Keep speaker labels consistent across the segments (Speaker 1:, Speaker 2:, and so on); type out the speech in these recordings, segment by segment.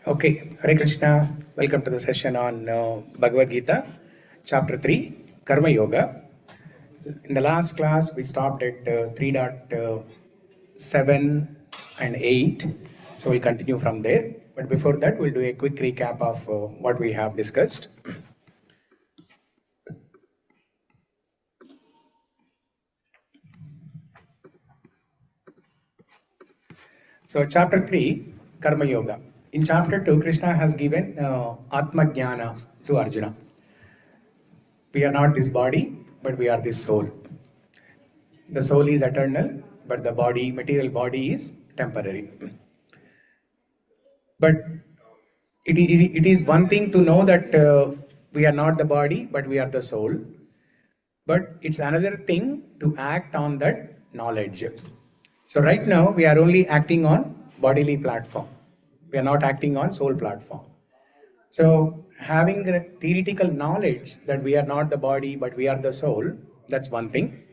Speaker 1: Okay, Hare Krishna. Welcome to the session on Bhagavad Gita, Chapter 3, Karma Yoga. In the last class, we stopped at 3.7 and 8. So we'll continue from there. But before that, we'll do a quick recap of what we have discussed. So, Chapter 3, Karma Yoga. In Chapter 2, Krishna has given Atma Jnana to Arjuna. We are not this body, but we are this soul. The soul is eternal, but the body, material body, is temporary. But it is one thing to know that we are not the body, but we are the soul. But it's another thing to act on that knowledge. So right now we are only acting on bodily platform. We are not acting on soul platform. So having the theoretical knowledge that we are not the body, but we are the soul, that's one thing.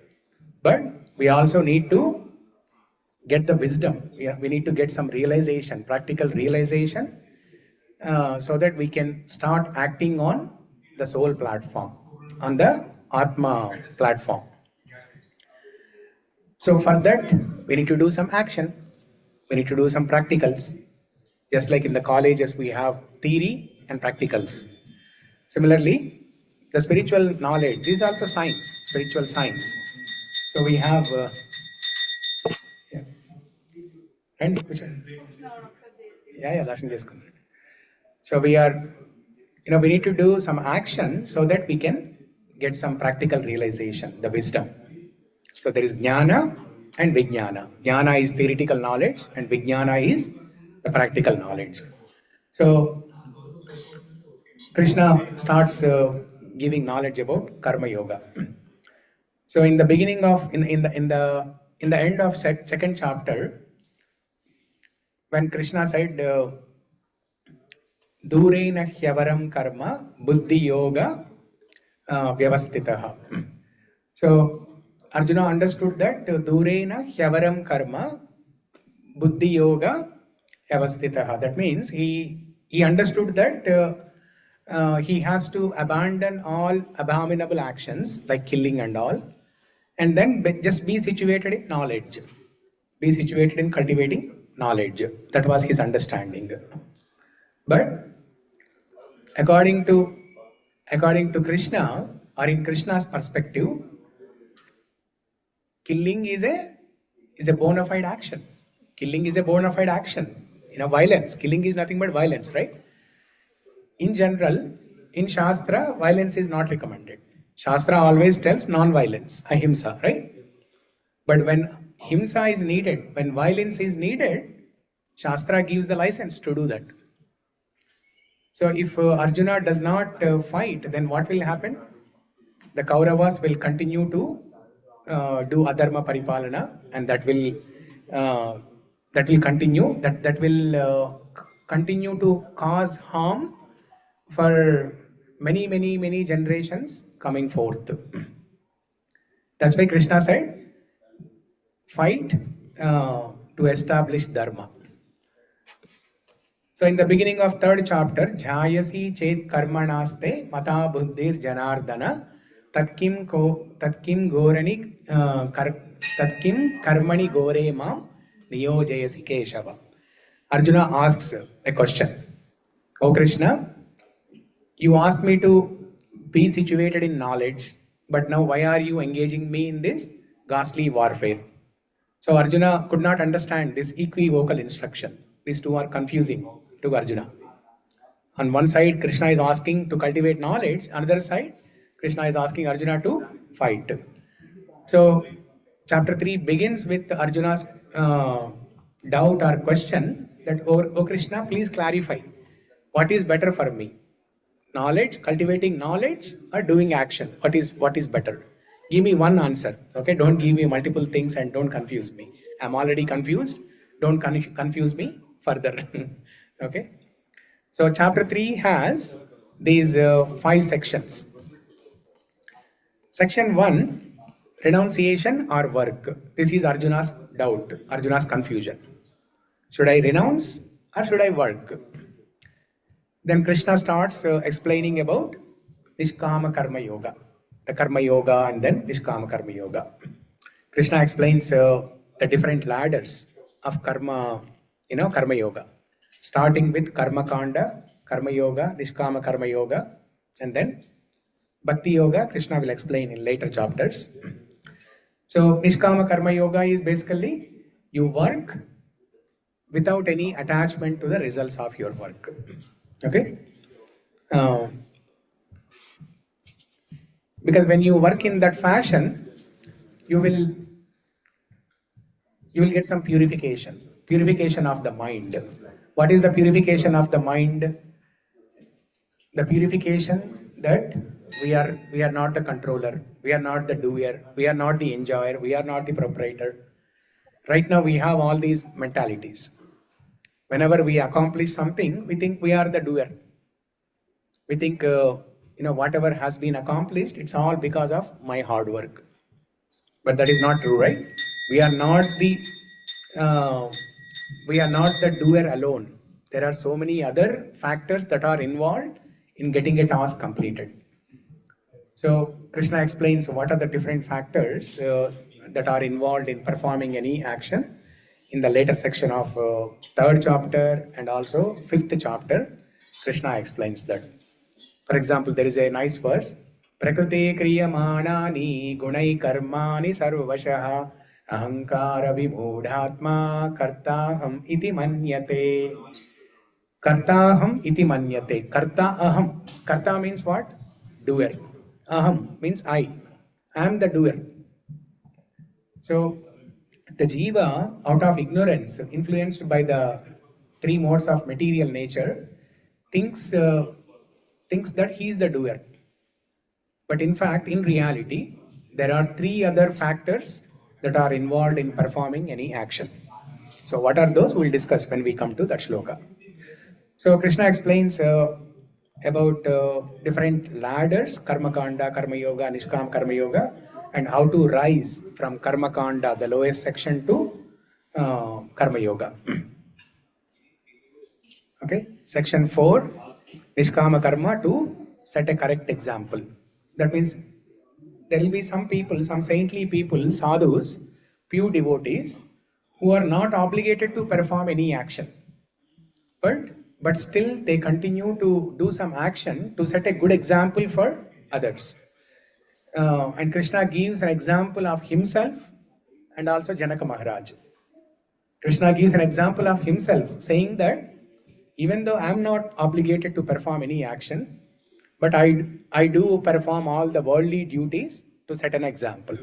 Speaker 1: But we also need to get the wisdom. We need to get some realization, practical realization, so that we can start acting on the soul platform, on the Atma platform. So for that, we need to do some action. We need to do some practicals. Just like in the colleges, we have theory and practicals. Similarly, the spiritual knowledge, this is also science, spiritual science. So we have So we are, we need to do some action so that we can get some practical realization, the wisdom. So there is Jnana and Vijnana. Jnana is theoretical knowledge and Vijnana is the practical knowledge. So Krishna starts giving knowledge about Karma Yoga. So in the beginning of, in the end of second chapter, when Krishna said, Durena Hyavaram Karma Buddhi Yoga Vyavastitaha. So Arjuna understood that Durena Hyavaram Karma Buddhi Yoga Vyavastitaha. That means he understood that he has to abandon all abominable actions like killing and all, and then just be situated in knowledge. Be situated in cultivating knowledge. That was his understanding. But according to Krishna, or in Krishna's perspective, killing is a bona fide action. Killing is a bona fide action. Violence. Killing is nothing but violence, right? In general, in Shastra, violence is not recommended. Shastra always tells non-violence, ahimsa, right? But when himsa is needed, when violence is needed, Shastra gives the license to do that. So if Arjuna does not fight, then what will happen? The Kauravas will continue to do adharma paripalana, and that will continue. That will continue to cause harm for many generations coming forth. That's why Krishna said, fight to establish dharma. So in the beginning of third chapter, Jhayasi chet karmanaste mata buddhir janardana tatkim gorani tatkim karmani gore mam niyojayasi keshava. Arjuna asks a question. Oh Krishna, you asked me to be situated in knowledge, but now why are you engaging me in this ghastly warfare? So Arjuna could not understand this equivocal instruction. These two are confusing to Arjuna. On one side, Krishna is asking to cultivate knowledge. On the other side, Krishna is asking Arjuna to fight. So, chapter 3 begins with Arjuna's doubt or question that, oh Krishna, please clarify. What is better for me? Knowledge, cultivating knowledge, or doing action? What is better? Give me one answer. Okay, don't give me multiple things and don't confuse me. I'm already confused. Don't confuse me further. Okay. So chapter 3 has these 5 sections. Section 1, renunciation or work. This is Arjuna's doubt, Arjuna's confusion. Should I renounce or should I work? Then Krishna starts explaining about Nishkama Karma Yoga, the Karma Yoga and then Nishkama Karma Yoga. Krishna explains the different ladders of karma, Karma Yoga, starting with Karma Kanda, Karma Yoga, Nishkama Karma Yoga, and then Bhakti Yoga. Krishna will explain in later chapters. So Nishkama Karma Yoga is basically you work without any attachment to the results of your work. Okay? Uh, because when you work in that fashion, you will get some purification of the mind. What is the purification of the mind? The purification that we are not the controller, we are not the doer, we are not the enjoyer, we are not the proprietor. Right now we have all these mentalities. Whenever we accomplish something, we think we are the doer. We think whatever has been accomplished, it's all because of my hard work. But that is not true, right? We are not the doer alone. There are so many other factors that are involved in getting a task completed. So Krishna explains what are the different factors that are involved in performing any action in the later section of third chapter and also fifth chapter. Krishna explains that. For example, there is a nice verse. Prakriti kriyamanani gunai karmani sarvashaha ahankara vimudhatma kartaham iti manyate. Kartaham iti manyate. Karta aham. Karta means what? Doer. Aham means I. I am the doer. So the jiva, out of ignorance, influenced by the three modes of material nature, thinks that he is the doer. But in fact, in reality, there are three other factors that are involved in performing any action. So what are those? We'll discuss when we come to that shloka. So Krishna explains about different ladders, Karma Kanda, Karma Yoga, Nishkam Karma Yoga, and how to rise from Karma Kanda, the lowest section, to Karma Yoga. Okay, section 4, Nishkama Karma, to set a correct example. That means there will be some people, some saintly people, sadhus, pure devotees, who are not obligated to perform any action. But still they continue to do some action to set a good example for others. And Krishna gives an example of himself and also Janaka Maharaj. Krishna gives an example of himself, saying that even though I am not obligated to perform any action, but I do perform all the worldly duties to set an example.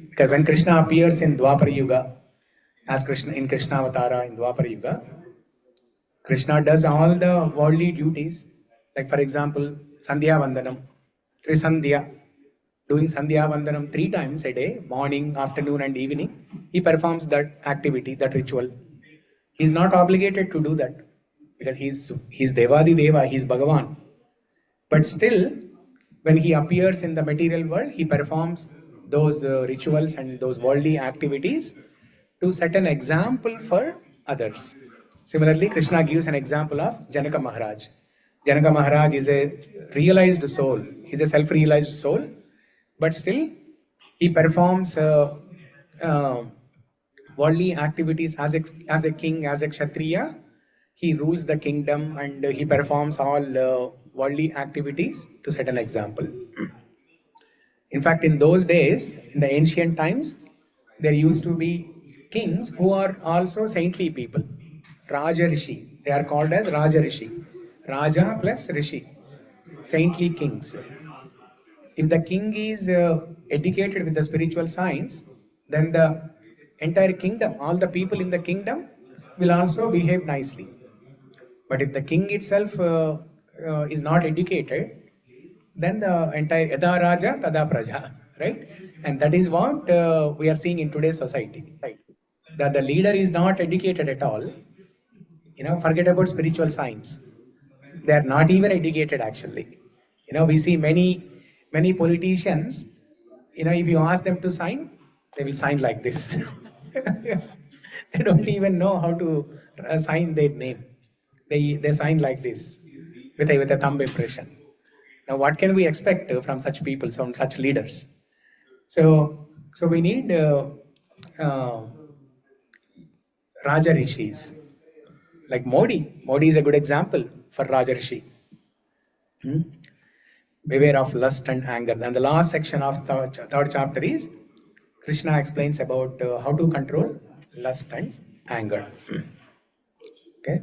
Speaker 1: Because when Krishna appears in Dwapara Yuga, as Krishna in Krishna Avatara in Dwapara Yuga, Krishna does all the worldly duties, like for example, Sandhya Vandanam, Trisandhya, doing Sandhya Vandanam 3 times a day, morning, afternoon, and evening. He performs that activity, that ritual. He is not obligated to do that because he's Devadi Deva, he's Bhagavan. But still, when he appears in the material world, he performs those rituals and those worldly activities to set an example for others. Similarly, Krishna gives an example of Janaka Maharaj. Janaka Maharaj is a realized soul. He's a self-realized soul, but still he performs worldly activities as a king, as a Kshatriya. He rules the kingdom and he performs all worldly activities to set an example. In fact, in those days, in the ancient times, there used to be kings who are also saintly people. Raja Rishi. They are called as Raja Rishi. Raja plus Rishi. Saintly kings. If the king is educated with the spiritual science, then the entire kingdom, all the people in the kingdom will also behave nicely. But if the king itself is not educated, then the entire Yada Raja Tada Praja, right? And that is what we are seeing in today's society. Right? That the leader is not educated at all. Forget about spiritual science. They are not even educated actually. We see many politicians. If you ask them to sign, they will sign like this. They don't even know how to sign their name. They sign like this. with a thumb impression. Now, what can we expect from such people, from such leaders? So we need Raja Rishis. Like Modi. Modi is a good example for Raja Rishi. Beware of lust and anger. And the last section of third chapter is Krishna explains about how to control lust and anger. Okay.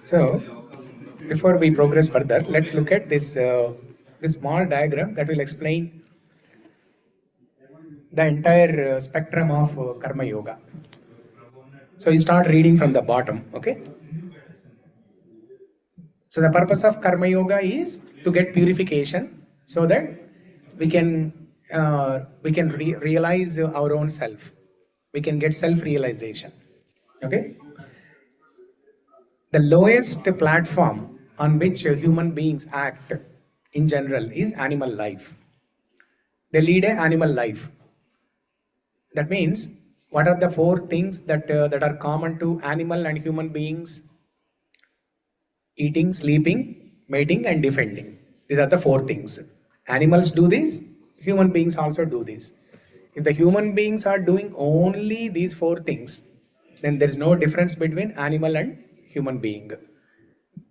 Speaker 1: So, before we progress further, let's look at this small diagram that will explain the entire spectrum of Karma Yoga. So you start reading from the bottom, okay? So the purpose of Karma Yoga is to get purification, so that we can realize our own self. We can get self-realization. Okay. The lowest platform on which human beings act in general is animal life. They lead an animal life. That means, what are the four things that are common to animal and human beings? Eating, sleeping, mating, and defending. These are the four things. Animals do this, human beings also do this. If the human beings are doing only these four things, then there is no difference between animal and human being.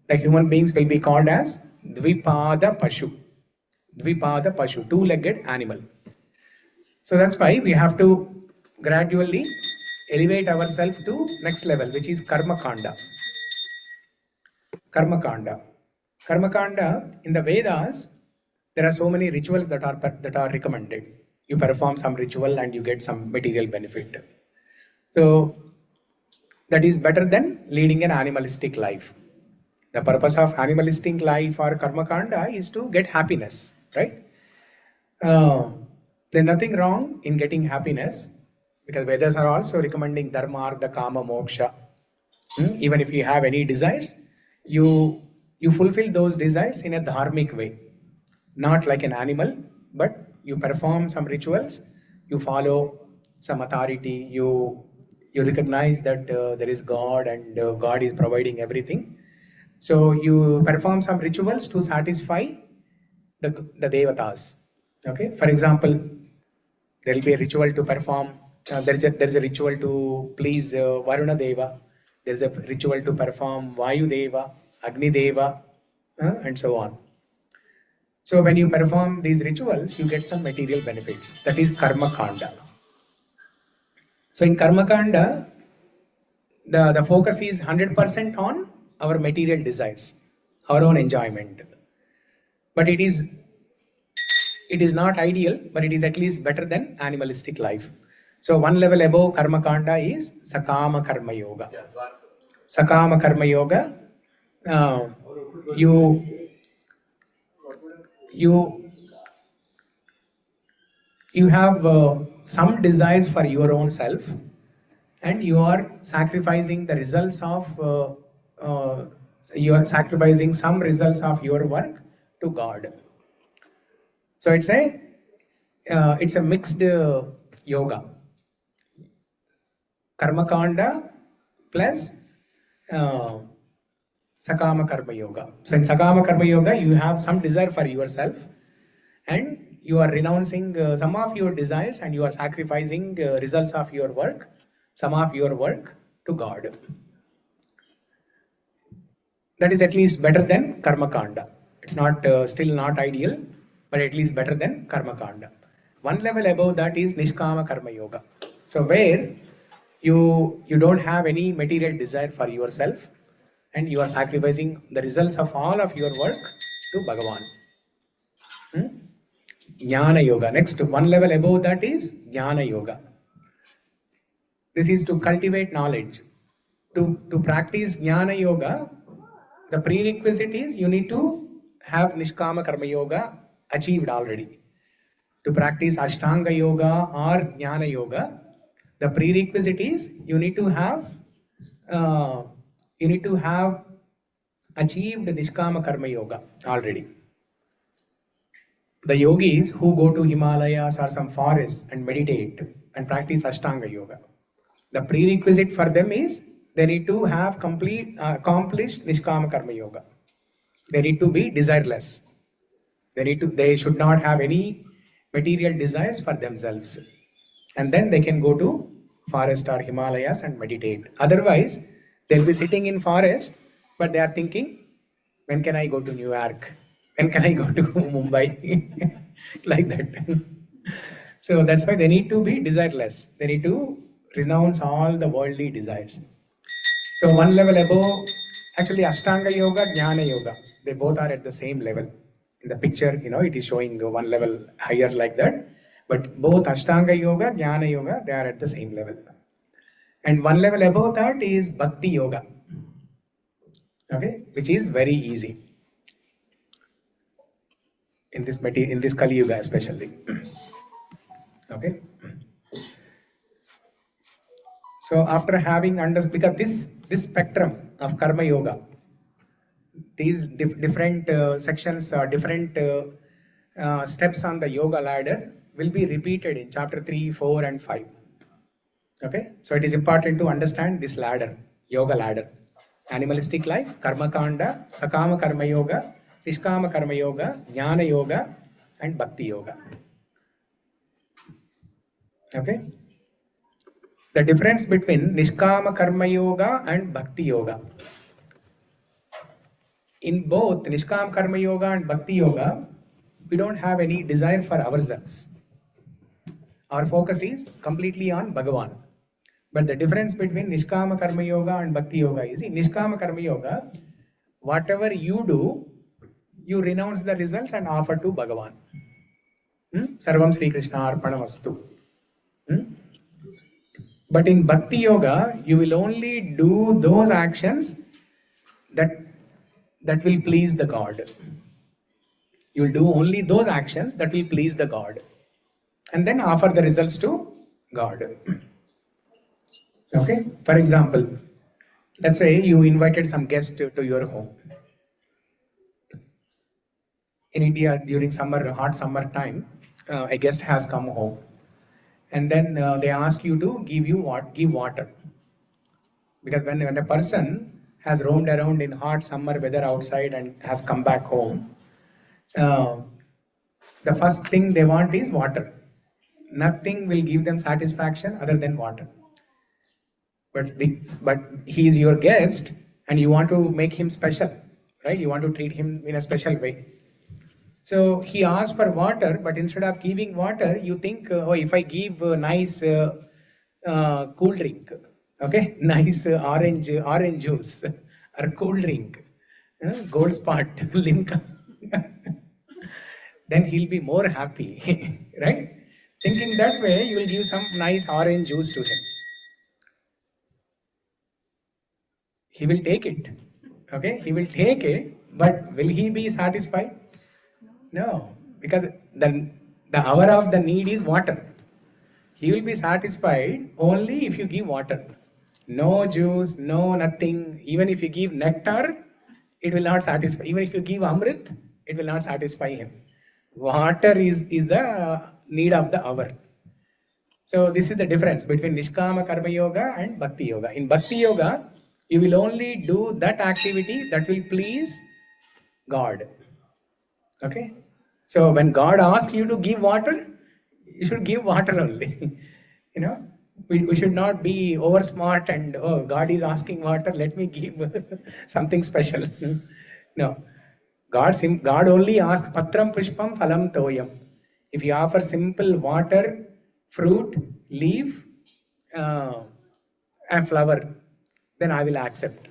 Speaker 1: The human beings will be called as Dvipada Pashu. Dvipada Pashu, two-legged animal. So that's why we have to gradually elevate ourselves to next level, which is Karma Kanda. Karma Kanda. Karma Kanda, in the Vedas, there are so many rituals that are recommended. You perform some ritual and you get some material benefit. So that is better than leading an animalistic life. The purpose of animalistic life or Karma Kanda is to get happiness, right? There's nothing wrong in getting happiness, because Vedas are also recommending Dharma, Artha, Kama, Moksha. Even if you have any desires, you fulfill those desires in a dharmic way, not like an animal, but you perform some rituals, you follow some authority, you recognize that there is God and God is providing everything. So you perform some rituals to satisfy the devatas. Okay, for example, there will be a ritual to perform. There is a ritual to please Varuna Deva. There is a ritual to perform Vayu Deva, Agni Deva, and so on. So when you perform these rituals, you get some material benefits. That is Karma Kanda. So in Karma Kanda, the focus is 100% on our material desires, our own enjoyment. But it is not ideal, but it is at least better than animalistic life. So one level above Karma Kanda is Sakama Karma Yoga. Sakama Karma Yoga, you have some desires for your own self, and you are sacrificing the results of you are sacrificing some results of your work to God. So it's a mixed yoga. Karma Kanda plus Sakama Karma Yoga. So in Sakama Karma Yoga, you have some desire for yourself, and you are renouncing some of your desires, and you are sacrificing results of your work, some of your work, to God. That is at least better than Karma Kanda. It's not still not ideal, but at least better than Karma Kanda. One level above that is Nishkama Karma Yoga. So where you don't have any material desire for yourself, and you are sacrificing the results of all of your work to Bhagavan. Jnana Yoga. Next, one level above that is Jnana Yoga. This is to cultivate knowledge. To practice Jnana Yoga, the prerequisite is you need to have Nishkama Karma Yoga achieved already. To practice Ashtanga Yoga or Jnana Yoga, the prerequisite is you need to have achieved Nishkama Karma Yoga already. The yogis who go to Himalayas or some forests and meditate and practice Ashtanga Yoga, the prerequisite for them is they need to have accomplished Nishkama Karma Yoga. They need to be desireless. They should not have any material desires for themselves. And then they can go to forest or Himalayas and meditate. Otherwise, they'll be sitting in forest, but they are thinking, when can I go to New York? When can I go to Mumbai? Like that. So that's why they need to be desireless. They need to renounce all the worldly desires. So one level above, actually Ashtanga Yoga, Dhyana Yoga, they both are at the same level. In the picture, it is showing one level higher like that. But both Ashtanga Yoga, Dhyana Yoga, they are at the same level. And one level above that is Bhakti Yoga, okay, which is very easy in this Kali Yuga especially. Okay. So after having understood, because this spectrum of Karma Yoga, these different sections or different steps on the yoga ladder will be repeated in chapter 3, 4 and 5. Okay, so it is important to understand this ladder, yoga ladder. Animalistic life, Karma Kanda, Sakama Karma Yoga, Nishkama Karma Yoga, Jnana Yoga and Bhakti Yoga. Okay, the difference between Nishkama Karma Yoga and Bhakti Yoga. In both Nishkama Karma Yoga and Bhakti Yoga, we don't have any desire for ourselves. Our focus is completely on Bhagavan. But the difference between Nishkama Karma Yoga and Bhakti Yoga is, in Nishkama Karma Yoga, whatever you do, you renounce the results and offer to Bhagavan. Sarvam Sri Krishna Arpanamastu. But in Bhakti Yoga, you will only do those actions that will please the God. You will do only those actions that will please the God. And then offer the results to God. Okay? For example, let's say you invited some guest to your home. In India, during hot summer time, a guest has come home. And then they ask you to give water. Because when a person has roamed around in hot summer weather outside and has come back home, the first thing they want is water. Nothing will give them satisfaction other than water. But he is your guest and you want to make him special, right? You want to treat him in a special way. So he asks for water, but instead of giving water, you think, if I give a nice cool drink, okay, nice orange juice or cool drink, gold spot, Limca, then he'll be more happy, right? Thinking that way, you will give some nice orange juice to him. He will take it, okay? He will take it, but will he be satisfied? No, because the hour of the need is water. He will be satisfied only if you give water. No juice, no nothing. Even if you give nectar, it will not satisfy. Even if you give amrit, it will not satisfy him. Water is the need of the hour. So this is the difference between Nishkama Karma Yoga and Bhakti Yoga. In Bhakti Yoga, you will only do that activity that will please God. Okay? So when God asks you to give water, you should give water only. We should not be over smart and, God is asking water, let me give something special. No. God only asks patram pushpam phalam toyam. If you offer simple water, fruit, leaf, and flower, then I will accept.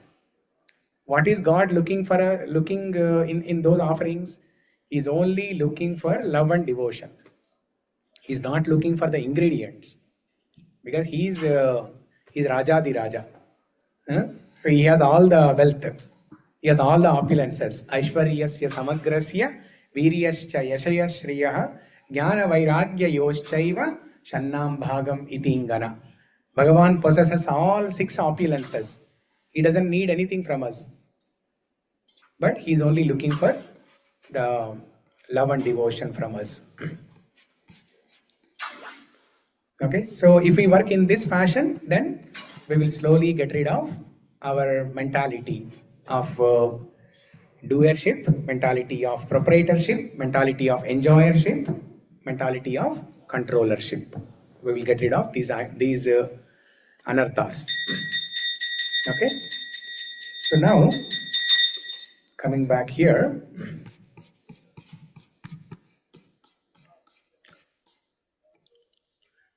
Speaker 1: What is God looking for? In those offerings? He's only looking for love and devotion. He's not looking for the ingredients, because he's Raja di Raja. So he has all the wealth. He has all the opulences. Aishwaryasya samagrasya viryascha yashaya shriyaha jnana vairagya yoschaiva shannam bhagam itingana. Bhagavan possesses all 6 opulences. He doesn't need anything from us. But he is only looking for the love and devotion from us. Okay, so if we work in this fashion, then we will slowly get rid of our mentality of doership, mentality of proprietorship, mentality of enjoyership, mentality of controllership. We will get rid of these anarthas. Okay, so now coming back here,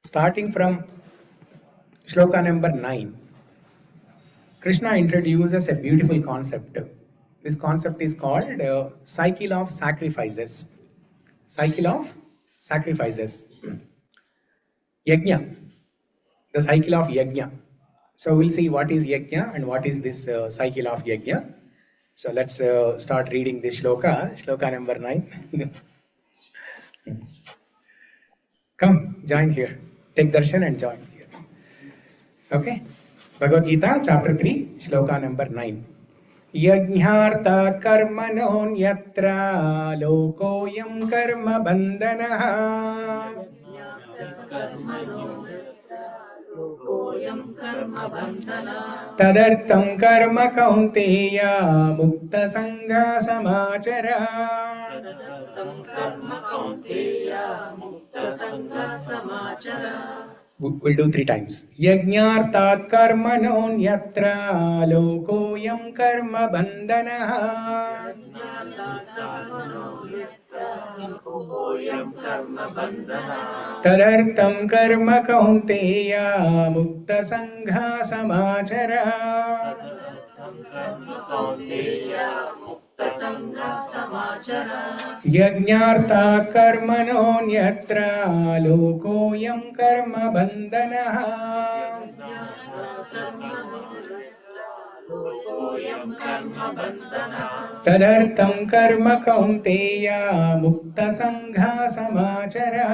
Speaker 1: starting from Shloka number 9, Krishna introduces a beautiful concept. This concept is called cycle of sacrifices. Cycle of sacrifices. Yajna, the cycle of yajna. So we'll see what is yajna and what is this cycle of yajna. So let's start reading this shloka, shloka number 9. Come, join here. Take darshan and join here. Okay. Bhagavad Gita, chapter 3, shloka number 9. यज्ञार्थात् कर्मणोऽन्यत्र लोकोऽयं कर्म बन्धनः तदर्थं कर्म कौन्तेय मुक्तसङ्गः समाचर. We'll do 3 times. Yajñartat karmanonyatra lokoyam karma bandhanah. Tadartam karma kaunteya mukta sangha samachara. Yajñartat karmanonyatra lokoyam karma bandhanah. Tadartam karma kaunteya mukta sangha samachara.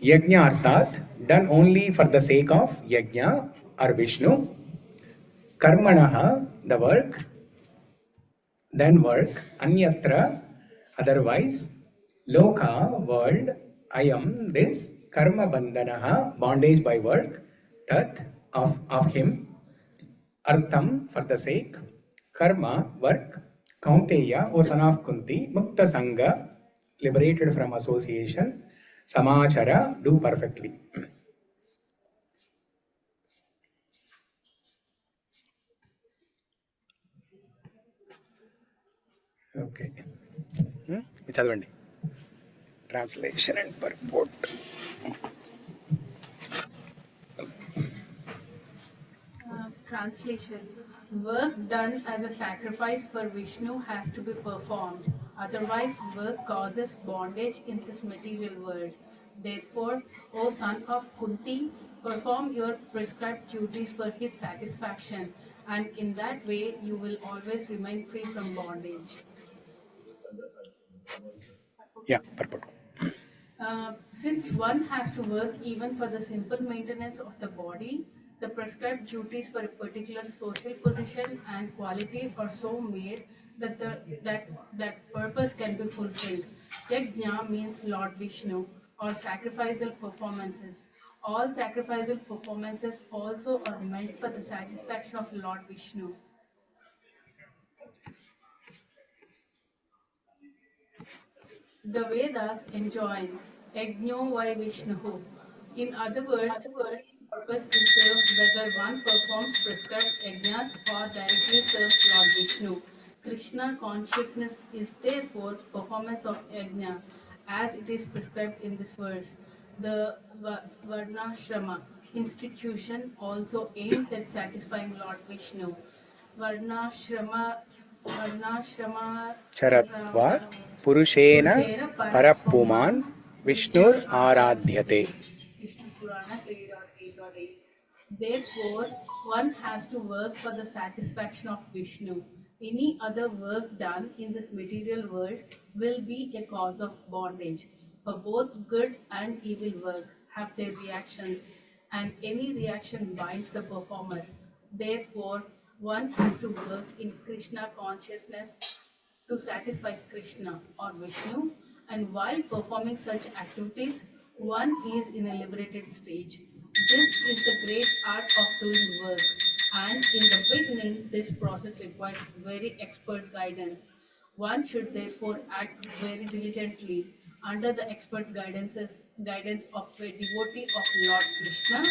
Speaker 1: Yajna arthat, done only for the sake of yajna or Viṣṇu. Karmanaha, the work. Then work. Anyatra, otherwise. Loka, world. Ayam, this. Karma bandhanaha, bondage by work. Tat, of him. Artham, for the sake. Karma, work. Kaunteya, O son of Kunti. Mukta Sangha, liberated from association. Samachara, do perfectly. Okay. చదవండి. Translation and purport.
Speaker 2: Translation. Work done as a sacrifice for Viṣṇu has to be performed. Otherwise, work causes bondage in this material world. Therefore, O son of Kunti, perform your prescribed duties for his satisfaction, and in that way you will always remain free from bondage.
Speaker 1: Yeah, purport.
Speaker 2: Since one has to work even for the simple maintenance of the body, the prescribed duties for a particular social position and quality are so made that that purpose can be fulfilled. Yajna means Lord Viṣṇu or sacrificial performances. All sacrificial performances also are meant for the satisfaction of Lord Viṣṇu. The Vedas enjoin Yajno vai Viṣṇuh. In other words, the same purpose is served whether one performs prescribed yajnas or directly serves Lord Viṣṇu. Krishna consciousness is therefore performance of yajna as it is prescribed in this verse. The Varnashrama institution also aims at satisfying Lord Viṣṇu. Varnashrama
Speaker 1: Charatvat Purushena Parapuman Vishnur Aradhyate.
Speaker 2: Vishnu Purana 3.8.8. Therefore, one has to work for the satisfaction of Vishnu. Any other work done in this material world will be a cause of bondage. For both good and evil work have their reactions, and any reaction binds the performer. Therefore, one has to work in Krishna consciousness to satisfy Krishna or Vishnu, and while performing such activities, one is in a liberated stage. This is the great art of doing work, and in the beginning, this process requires very expert guidance. One should therefore act very diligently under the expert guidance of a devotee of Lord Krishna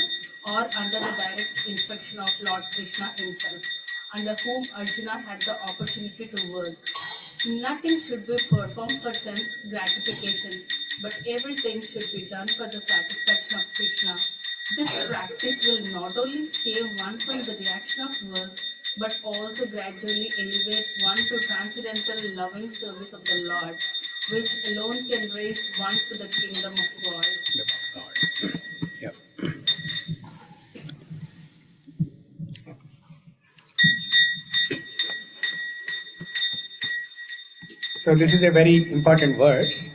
Speaker 2: or under the direct inspection of Lord Krishna himself, under whom Arjuna had the opportunity to work. Nothing should be performed for sense gratification, but everything should be done for the satisfaction of Krishna. This practice will not only save one from the reaction of work, but also gradually elevate one to transcendental loving service of the Lord, which alone can raise one to the kingdom of God.
Speaker 1: Yeah. So this is a very important verse.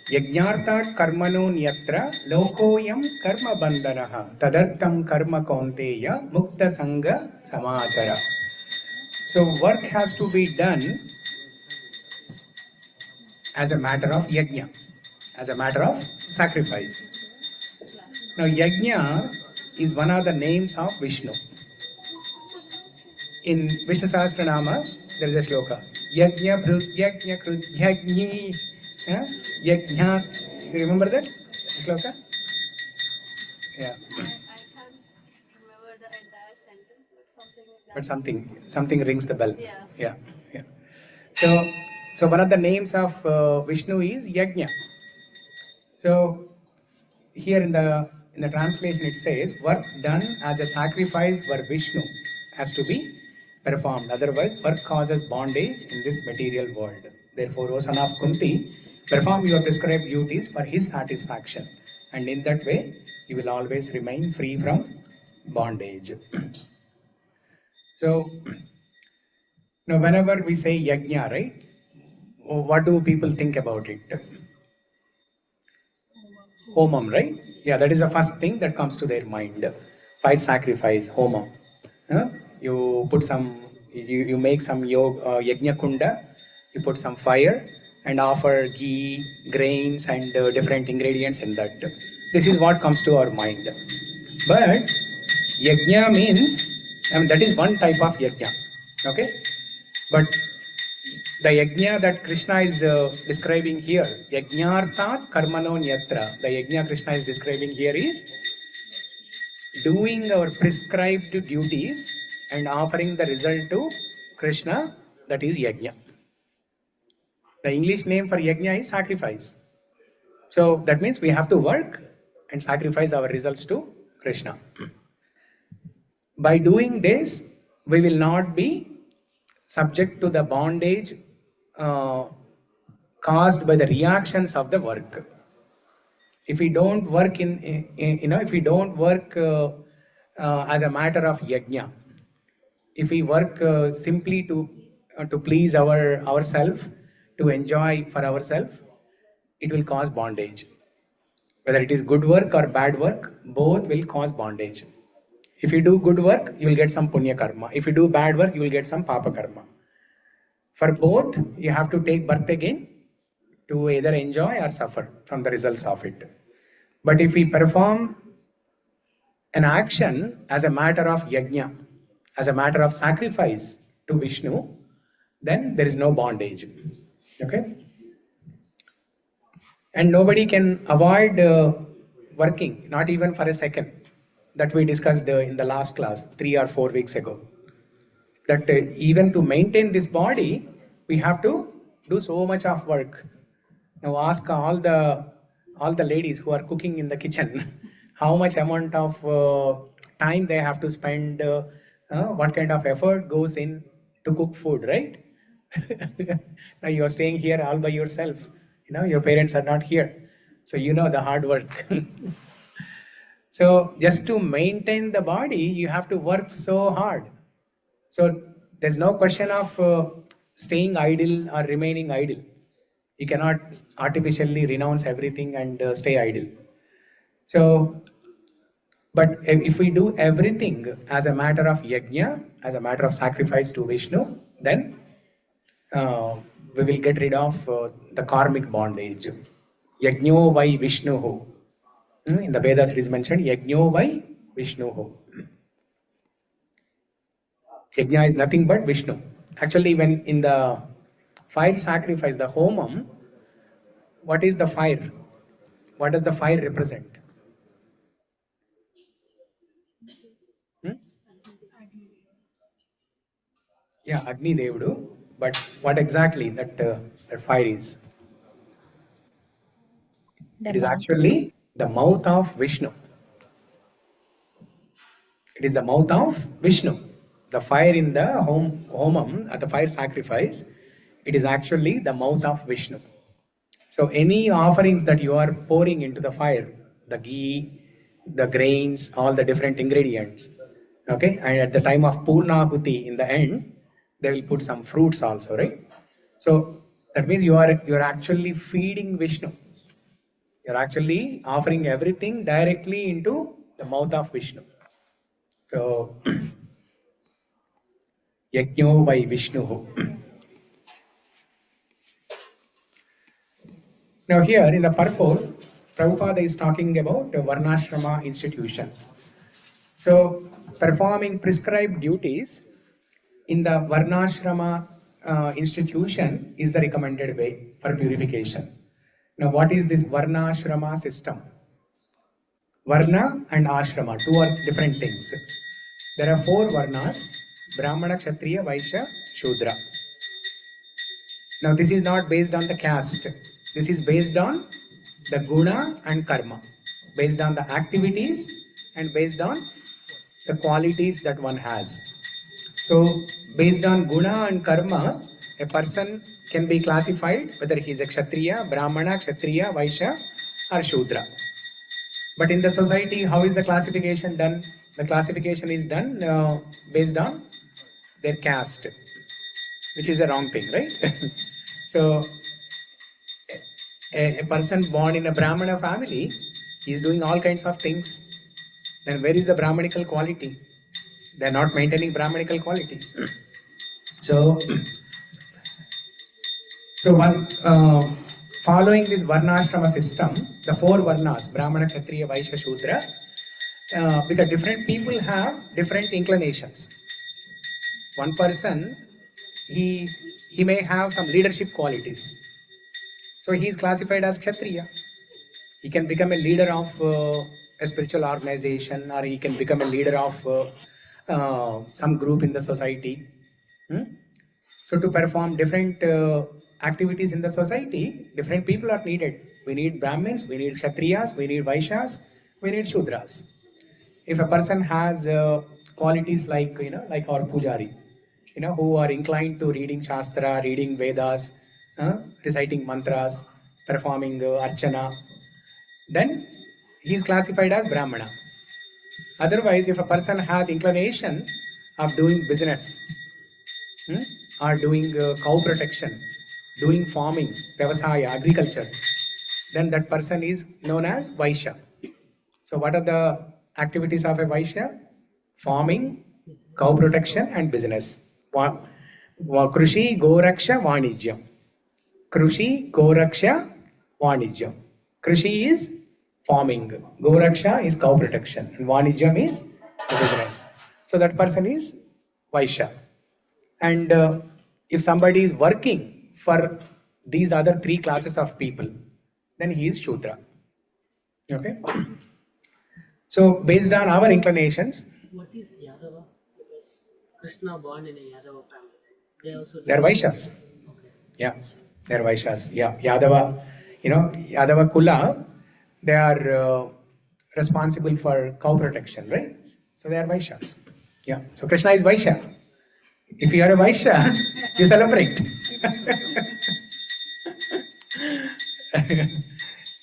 Speaker 1: Yajñartat karmano nyatra lokoyam karma bandhanaha tadartam karma kaunteya mukta sangha samachara. So work has to be done as a matter of yajna, as a matter of sacrifice. Now yajna is one of the names of Viṣṇu. In Viṣṇu Sahasranama, there is a sloka. Yajna prut yajna krut yajni. Yajna. You remember that sloka? Yeah.
Speaker 3: I can't remember the entire sentence, but something like that.
Speaker 1: But something rings the bell.
Speaker 3: Yeah.
Speaker 1: Yeah. So one of the names of Viṣṇu is Yajna. So here in the translation it says work done as a sacrifice for Viṣṇu has to be performed. Otherwise, work causes bondage in this material world. Therefore, O son of Kunti, perform your prescribed duties for his satisfaction, and in that way you will always remain free from bondage. So now whenever we say yajna, right, what do people think about it? Homam, right? Yeah, that is the first thing that comes to their mind. Fire sacrifice, homam. You put some, you make some yajna kunda, you put some fire and offer ghee, grains and different ingredients in that. This is what comes to our mind. But yajna means, that is one type of yajna. Okay? But the yajna that Krishna is describing here, yajñartat karmano nyatra, the yajna Krishna is describing here is doing our prescribed duties and offering the result to Krishna, that is yajna. The English name for yajna is sacrifice. So that means we have to work and sacrifice our results to Krishna. By doing this, we will not be subject to the bondage caused by the reactions of the work. If we don't work if we don't work as a matter of yajna, if we work simply to please ourselves, to enjoy for ourselves, it will cause bondage. Whether it is good work or bad work, both will cause bondage. If you do good work, you will get some punya karma. If you do bad work, you will get some papa karma. For both, you have to take birth again to either enjoy or suffer from the results of it. But if we perform an action as a matter of yajna, as a matter of sacrifice to Viṣṇu, then there is no bondage. Okay? And nobody can avoid working, not even for a second. That we discussed in the last class 3 or 4 weeks ago. That even to maintain this body, we have to do so much of work. Now ask all the ladies who are cooking in the kitchen, how much amount of time they have to spend, what kind of effort goes in to cook food, right? Now you are saying here all by yourself. Your parents are not here, so you know the hard work. So just to maintain the body, you have to work so hard. So there's no question of staying idle or remaining idle. You cannot artificially renounce everything and stay idle. So But if we do everything as a matter of yajna, as a matter of sacrifice to Vishnu, then we will get rid of the karmic bondage. Yajno vai Vishnu. In the Vedas it is mentioned, Yajno vai Vishnu. Yajna is nothing but Vishnu. Actually, when in the fire sacrifice, the homam, what is the fire? What does the fire represent? Hmm? Yeah, Agni Devudu. But what exactly that fire is?
Speaker 4: The
Speaker 1: It is
Speaker 4: mouth.
Speaker 1: actually the mouth of Vishnu. It is the mouth of Vishnu. The fire in the homam, at the fire sacrifice, it is actually the mouth of Vishnu. So any offerings that you are pouring into the fire, the ghee, the grains, all the different ingredients, okay, and at the time of Purnahuti in the end, they will put some fruits also, right? So that means you are actually feeding Vishnu. You're actually offering everything directly into the mouth of Vishnu. So Yajno by Vishnu. Now here in the purport, Prabhupada is talking about the Varnashrama institution. So performing prescribed duties in the Varnashrama institution is the recommended way for purification. Now what is this Varnashrama system? Varna and Ashrama, two are different things. There are four Varnas, Brahmana, Kshatriya, Vaishya, Shudra. Now this is not based on the caste. This is based on the guna and karma, based on the activities and based on the qualities that one has. So based on guna and karma, a person can be classified whether he is a Kshatriya, Brahmana, Kshatriya, Vaishya or Shudra. But in the society, how is the classification done? The classification is done based on their caste, which is a wrong thing, right? So a person born in a Brahmana family, he is doing all kinds of things. Then where is the Brahmanical quality? They are not maintaining Brahmanical quality. So one following this Varnashrama system, the four Varnas, Brahmana, Kshatriya, Vaishya, Shudra, because different people have different inclinations. One person, he may have some leadership qualities. So he is classified as Kshatriya. He can become a leader of a spiritual organization, or he can become a leader of some group in the society. So to perform different activities in the society, different people are needed. We need Brahmins, we need Kshatriyas, we need Vaishyas, we need Shudras. If a person has qualities like like our Pujari, who are inclined to reading Shastra, reading Vedas, reciting mantras, performing archana, then he is classified as Brahmana. Otherwise, if a person has inclination of doing business, or doing cow protection, doing farming, vyavasaya, agriculture, then that person is known as Vaishya. So what are the activities of a Vaishya? Farming, cow protection and business. Krushi, Goraksha, Vanijyam. Krushi, Goraksha, Vanijyam. Krushi is farming, Goraksha is cow protection, and Vanijyam is the business. So that person is Vaishya. And if somebody is working for these other three classes of people, then he is Shudra. Okay? So based on our inclinations,
Speaker 5: what is Yadava? Because Krishna born in a Yadava family. They
Speaker 1: are Vaishyas.
Speaker 5: Okay.
Speaker 1: Yeah, they are Vaishyas. Yeah, Yadava, Yadava Kula, they are responsible for cow protection, right? So they are Vaishyas. Yeah. So Krishna is Vaishya. If you are a Vaishya, you celebrate.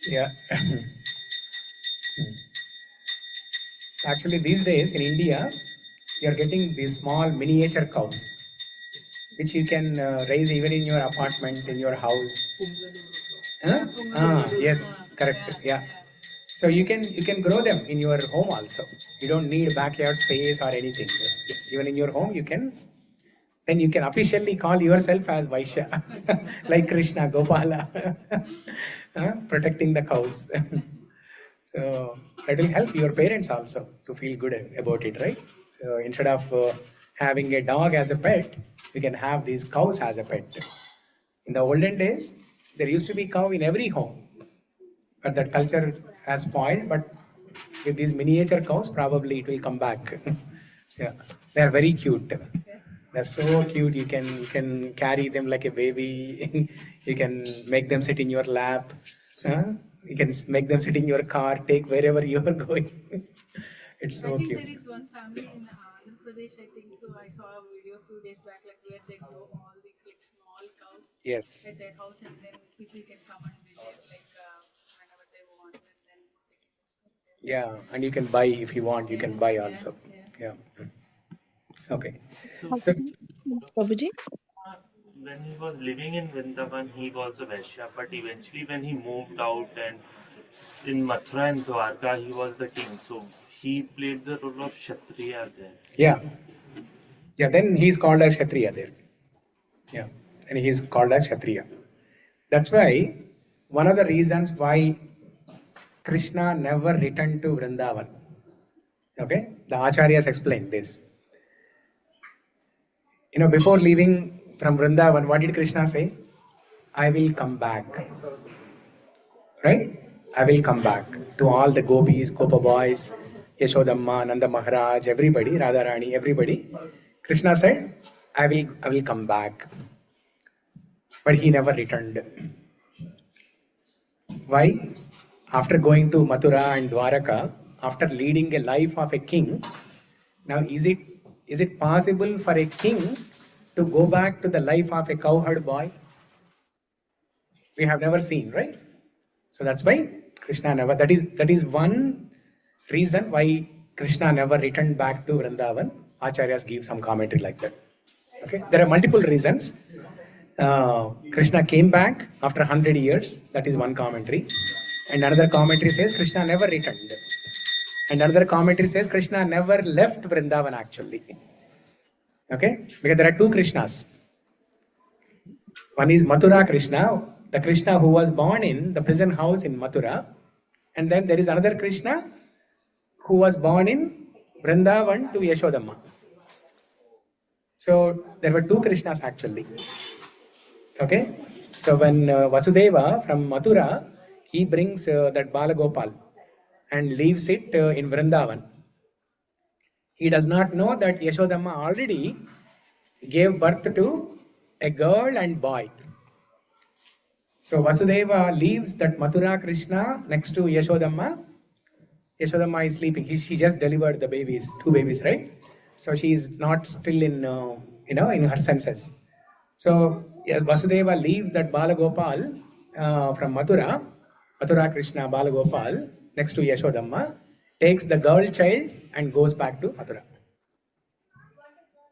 Speaker 1: Yeah. Actually, these days in India, you are getting these small miniature cows, which you can raise even in your apartment, in your house. Huh? Yes, correct. Yeah. So you can grow them in your home also. You don't need backyard space or anything. Even in your home, then you can officially call yourself as Vaishya, like Krishna, Gopala, protecting the cows. So that will help your parents also to feel good about it, right? So instead of having a dog as a pet, you can have these cows as a pet. In the olden days, there used to be cow in every home, but that culture has spoiled. But with these miniature cows, probably it will come back. Yeah, they are very cute. They're so cute. You can carry them like a baby. You can make them sit in your lap. Huh? You can make them sit in your car, take wherever you are going. It's
Speaker 2: I
Speaker 1: so
Speaker 2: think
Speaker 1: cute.
Speaker 2: there is one family in Andhra Pradesh, I think so. I saw a video a few days back, like where they grow all these like small cows
Speaker 1: Yes.
Speaker 2: at their house, and then people can come and visit like whenever they want, and then they can just put them.
Speaker 1: Yeah, and you can buy if you want. You
Speaker 2: Yeah,
Speaker 1: can buy
Speaker 2: yeah,
Speaker 1: also.
Speaker 2: yeah.
Speaker 1: Yeah. Okay.
Speaker 4: So,
Speaker 1: So
Speaker 6: Prabhuji?
Speaker 4: when he was living in Vrindavan, he was a Vaishya, but eventually when he moved out and in Mathura and Dwarka, he was the king. So he played the role of Kshatriya there.
Speaker 1: yeah, yeah. Then he's called as Kshatriya there. Yeah, and he's called as Kshatriya. That's why one of the reasons why Krishna never returned to Vrindavan. Okay, the Acharyas explained this. Before leaving from Vrindavan, what did Krishna say? I will come back. Right? I will come back to all the gopis, Gopa boys, Yashodamma, Nanda Maharaj, everybody, Radharani, everybody. Krishna said, I will come back. But he never returned. Why? After going to Mathura and Dwaraka, after leading a life of a king, now is it possible for a king to go back to the life of a cowherd boy? We have never seen, right? So that's why Krishna never. That is one reason why Krishna never returned back to Vrindavan. Acharyas give some commentary like that. Okay, there are multiple reasons. Krishna came back after 100 years. That is one commentary. And another commentary says Krishna never returned. And another commentary says Krishna never left Vrindavan actually. Okay, because there are two Krishnas. One is Mathura Krishna, the Krishna who was born in the prison house in Mathura. And then there is another Krishna who was born in Vrindavan to Yashodamma. So there were two Krishnas actually. Okay. So when Vasudeva from Mathura, he brings that Balagopal and leaves it in Vrindavan. He does not know that Yashodamma already gave birth to a girl and boy. So Vasudeva leaves that Mathura Krishna next to Yashodamma. Yashodamma is sleeping. She just delivered the babies, two babies, right? So she is not still in her senses. So Vasudeva leaves that Balagopal from Mathura Krishna Balagopal next to Yashodamma, takes the girl child and goes back to Mathura,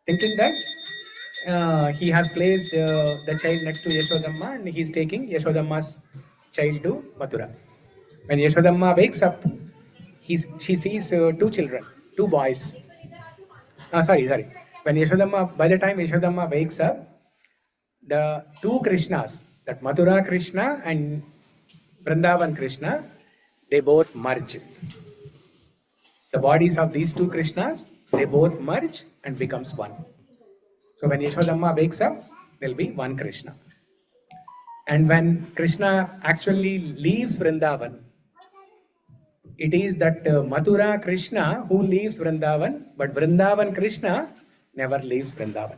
Speaker 1: thinking that he has placed the child next to Yashodamma and he is taking Yashodamma's child to Mathura. When Yashodamma wakes up, she sees two children, two boys. Sorry. When Yashodamma, by the time Yashodamma wakes up, the two Krishnas, that Mathura Krishna and Vrindavan Krishna, they both merge. The bodies of these two Krishnas, they both merge and becomes one. So when Yashodamma wakes up, there will be one Krishna. And when Krishna actually leaves Vrindavan, it is that Mathura Krishna who leaves Vrindavan, but Vrindavan Krishna never leaves Vrindavan.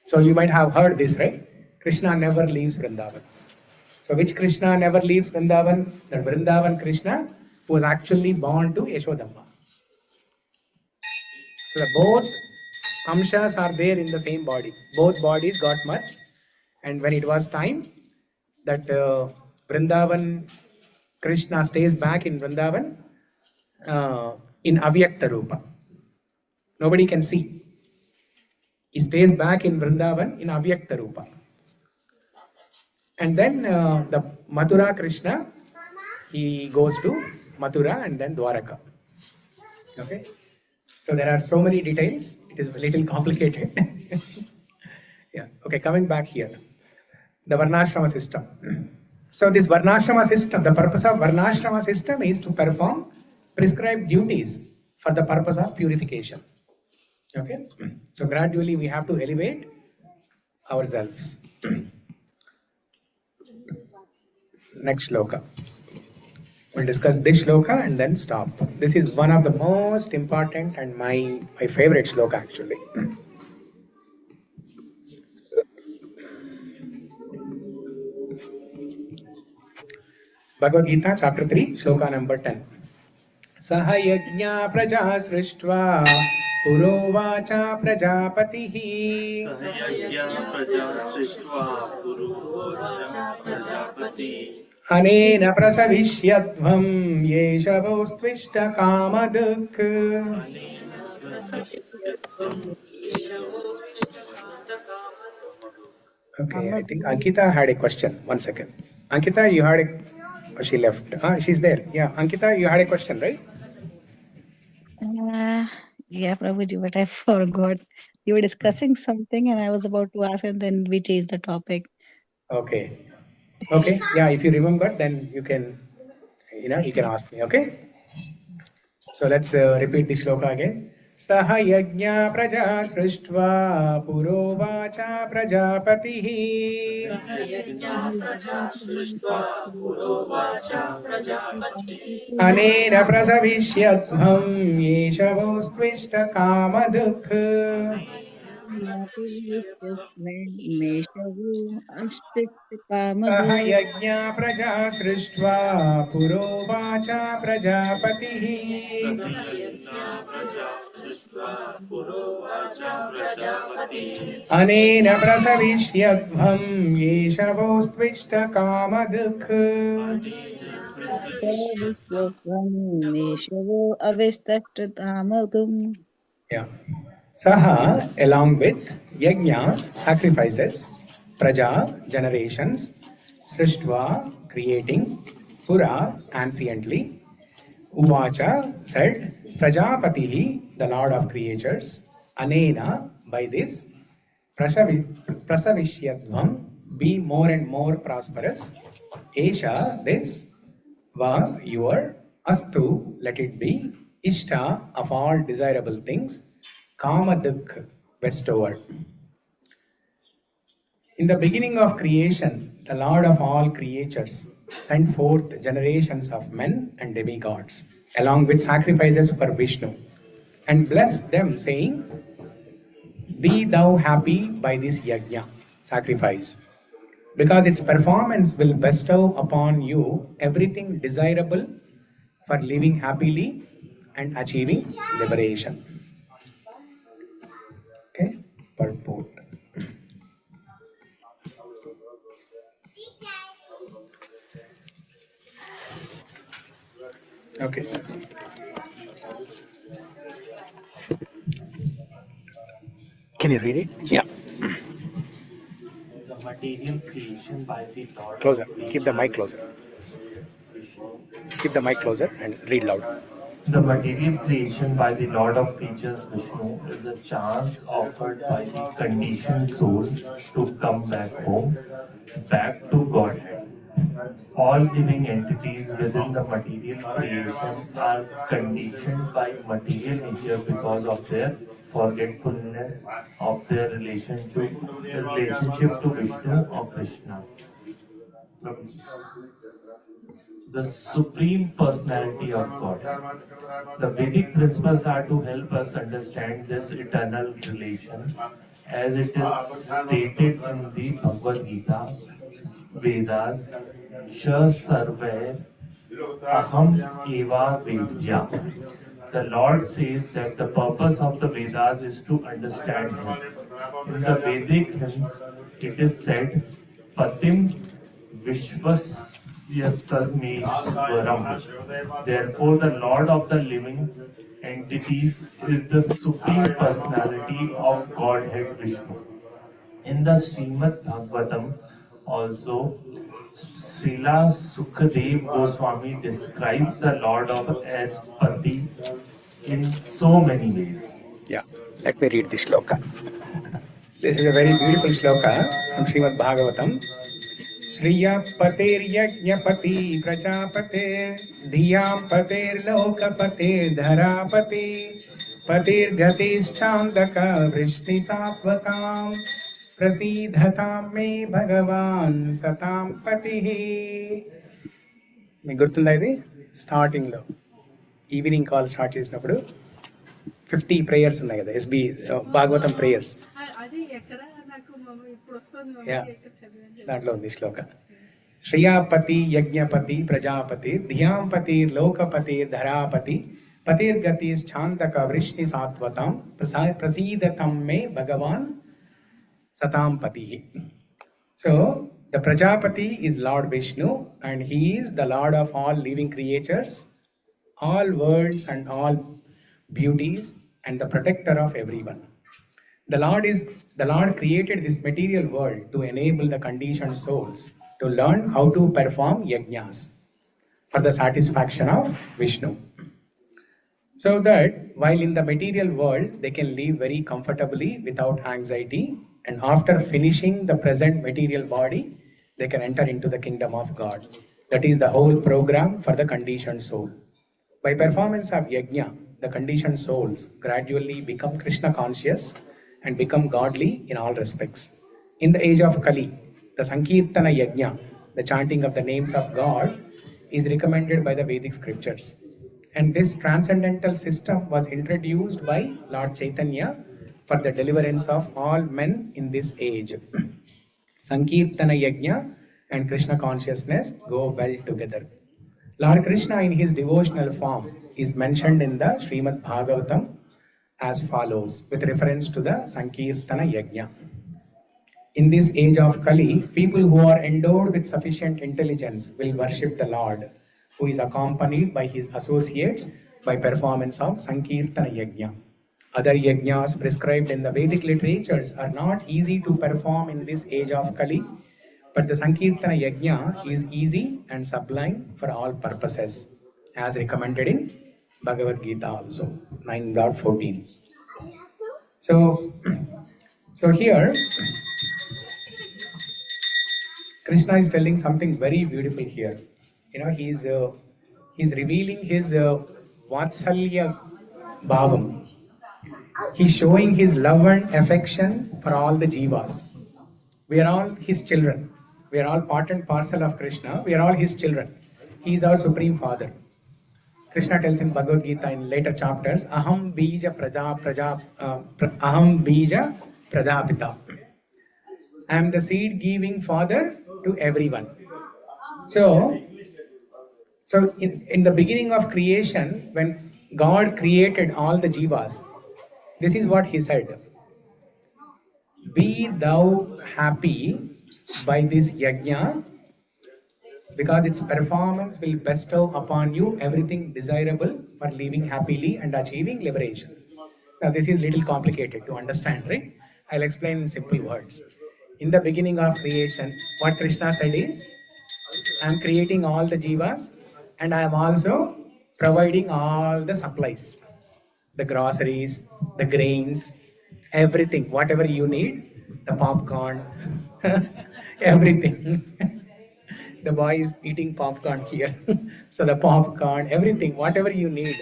Speaker 1: So you might have heard this, right? Krishna never leaves Vrindavan. So which Krishna never leaves Vrindavan? The Vrindavan Krishna who was actually born to Yashodamma. So both Amshas are there in the same body. Both bodies got merged. And when it was time that Vrindavan Krishna stays back in Vrindavan in Avyakta Rupa. Nobody can see. He stays back in Vrindavan in Avyakta Rupa. And then the Mathura Krishna, he goes to Mathura, and then Dwaraka. Okay. So there are so many details. It is a little complicated. Yeah. Okay. Coming back here, the Varnashrama system. So this Varnashrama system, the purpose of Varnashrama system is to perform prescribed duties for the purpose of purification. Okay. So gradually we have to elevate ourselves. Next shloka. We'll discuss this shloka and then stop. This is one of the most important and my favorite shloka actually. Bhagavad Gita, chapter 3, shloka number 10. Saha yajna praja srishtva purovacha prajapatihi.
Speaker 4: Sahayagya praja srishtva puruvacha prajapati.
Speaker 1: Anena prasavishyadvam yeshavostvishta kamaduk.
Speaker 4: Anena prasavishyatvam
Speaker 1: Okay, I think Ankita had a question. One second. Ankita, you had a... Oh, she left. She's there. Yeah, Ankita, you had a question, right?
Speaker 6: Yeah, Prabhuji, but I forgot. You were discussing something and I was about to ask, and then we changed the topic.
Speaker 1: Okay. Okay. Yeah, if you remember, then you can ask me. Okay. So let's repeat the shloka again. Saha yajna praja srishtva purovacha prajapatihi.
Speaker 4: Sahayagya praja srishtva puruvacha prajapati.
Speaker 1: Anena prasavishyadvam yeshavostvishta kamaduk. सह यज्ञा प्रजा सृष्ट्वा पुरोवाच प्रजापतिः अनेन प्रसविष्यध्वं येषवोस्त्विष्ट कामदुःख. Yeah. Saha, along with yajna, sacrifices, praja, generations, srishtva, creating, pura, anciently, uvacha, said, prajapatihi, the lord of creatures, anena, by this, prasavishyadvam, be more and more prosperous, esha, this, va, your, astu, let it be, ishta, of all desirable things, kamaduk, bestower. In the beginning of creation, the Lord of all creatures sent forth generations of men and demigods, along with sacrifices for Viṣṇu, and blessed them, saying, be thou happy by this yajna, sacrifice, because its performance will bestow upon you everything desirable for living happily and achieving liberation. Okay, purport. Okay. Can you read it? Yeah.
Speaker 4: The material creation by the Lord.
Speaker 1: Closer. Keep the mic closer. Keep the mic closer and read loud.
Speaker 4: The material creation by the Lord of creatures Viṣṇu is a chance offered by the conditioned soul to come back home, back to Godhead. All living entities within the material creation are conditioned by material nature because of their forgetfulness of their relationship to Viṣṇu or Krishna. The Supreme Personality of God. The Vedic principles are to help us understand this eternal relation as it is stated in the Bhagavad Gita, Vedas, Cha Sarvair Aham Eva Vedya. The Lord says that the purpose of the Vedas is to understand Him. In the Vedic hymns, it is said, Patim Vishwasyatameswaram. Therefore, the Lord of the living entities is the Supreme Personality of Godhead Viṣṇu. In the Srimad Bhagavatam, also, Srila Sukadev Goswami describes the Lord of as Pati in so many ways.
Speaker 1: Yeah, let me read this sloka. This is a very beautiful sloka from Srimad Bhagavatam. Shriya patir yajñapati prajapatir dhiyam patir lokapatir dharapati patir gatis chandaka vrishti sattvatam prasidhatam me bhagavan satam patihi. మీకు గుర్తుందా ఇది starting లో evening call start చేసినప్పుడు 50 prayers ఉన్నాయి కదా SB Bhagavatam prayers
Speaker 2: అది ఎక్కడ నాకు ఇప్పుడు వస్తుంది
Speaker 1: Yeah.
Speaker 2: ఎక్కడ చదివాను
Speaker 1: దాంట్లో ఉంది శ్లోక శ్రియాపతి యజ్ఞపతి ప్రజాపతి ధియాంపతి లోకపతి ధరాపతి పతిర్గతి ఛాందక వృష్ణి సాత్వతాం ప్రసీదతం మే భగవాన్ సతాం పతి. So the Prajapati is Lord Vishnu and he is the Lord of all living creatures, all worlds and all beauties and the protector of everyone. The Lord created this material world to enable the conditioned souls to learn how to perform yajnas for the satisfaction of Vishnu. So that while in the material world they can live very comfortably without anxiety, and after finishing the present material body they can enter into the kingdom of God. That is the whole program for the conditioned soul. By performance of yajna, the conditioned souls gradually become Krishna conscious and become godly in all respects. In the age of Kali, the Sankirtana Yajna, the chanting of the names of God, is recommended by the Vedic scriptures. And this transcendental system was introduced by Lord Chaitanya for the deliverance of all men in this age. Sankirtana Yajna and Krishna consciousness go well together. Lord Krishna in his devotional form is mentioned in the Srimad Bhagavatam as follows with reference to the Sankirtana Yajna. In this age of Kali, people who are endowed with sufficient intelligence will worship the Lord, who is accompanied by his associates by performance of Sankirtana Yajna. Other yajnas prescribed in the Vedic literatures are not easy to perform in this age of Kali, but the Sankirtana Yajna is easy and sublime for all purposes, as recommended in Bhagavad Gita also, 9.14. So here, Krishna is telling something very beautiful here. You know, he's revealing his Vatsalya Bhavam. He's showing his love and affection for all the jivas. We are all his children. We are all part and parcel of Krishna. We are all his children. He is our supreme father. Krishna tells in Bhagavad Gita in later chapters, Aham bija pradapita. I am the seed giving father to everyone. So in the beginning of creation, when God created all the jivas, this is what he said. Be thou happy by this yajna, because its performance will bestow upon you everything desirable for living happily and achieving liberation. Now this is little complicated to understand, right? I'll explain in simple words. In the beginning of creation, what Krishna said is, I am creating all the jivas and I am also providing all the supplies, the groceries, the grains, everything, whatever you need, the popcorn, everything. The boy is eating popcorn here. So the popcorn, everything, whatever you need.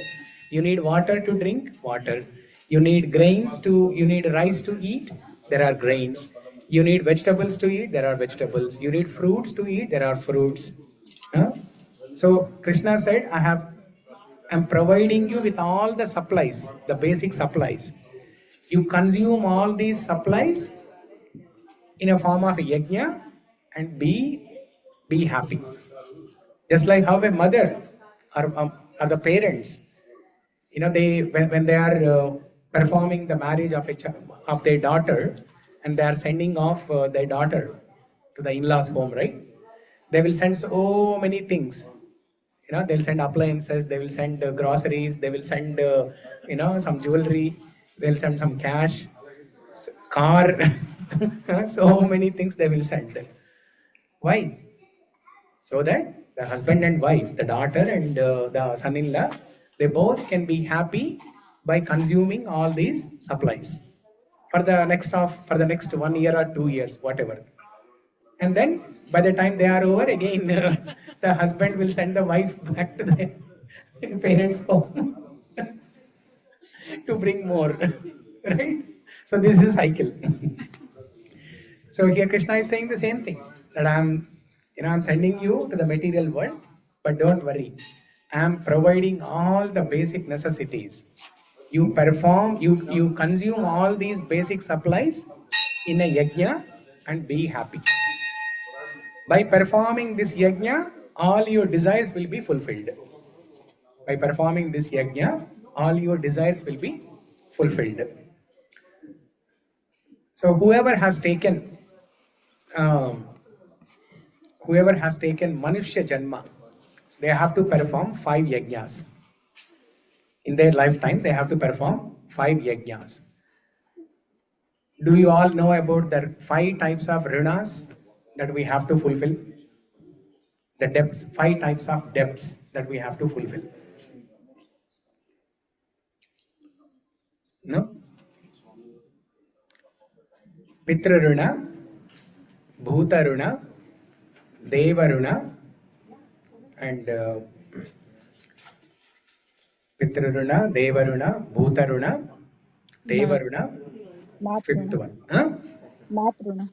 Speaker 1: You need water to drink, water. You need you need rice to eat, there are grains. You need vegetables to eat, there are vegetables. You need fruits to eat, there are fruits. Huh? So Krishna said, I'm providing you with all the supplies, the basic supplies. You consume all these supplies in a form of a yajna and be happy. Just like how a mother or the parents, you know, they when they are performing the marriage of their daughter, and they are sending off their daughter to the in-laws home, right? They will send so many things. You know, they'll send appliances, they will send groceries, they will send some jewelry, they'll send some cash, car, so many things they will send. Why? so that the husband and wife, the daughter and the son-in-law, they both can be happy by consuming all these supplies for the next 1 year or 2 years, whatever. And then by the time they are over, again the husband will send the wife back to the parents' home to bring more, right? So this is cycle. So here Krishna is saying the same thing, that I'm sending you to the material world, but don't worry. I'm providing all the basic necessities. You perform, you consume all these basic supplies in a yajna and be happy. By performing this yajna, all your desires will be fulfilled. By performing this yajna, all your desires will be fulfilled. So um, whoever has taken Manushya Janma, they have to perform 5 yajnas. In their lifetime, they have to perform 5 yajnas. Do you all know about the 5 types of rinas that we have to fulfill? The debts, 5 types of debts that we have to fulfill. No? Pitra runa, Bhuta runa, Deva runa, and Pitra runa, Deva runa, Bhuta runa, Deva runa, fifth
Speaker 6: Matruna.
Speaker 1: one. Huh?
Speaker 6: Matruna.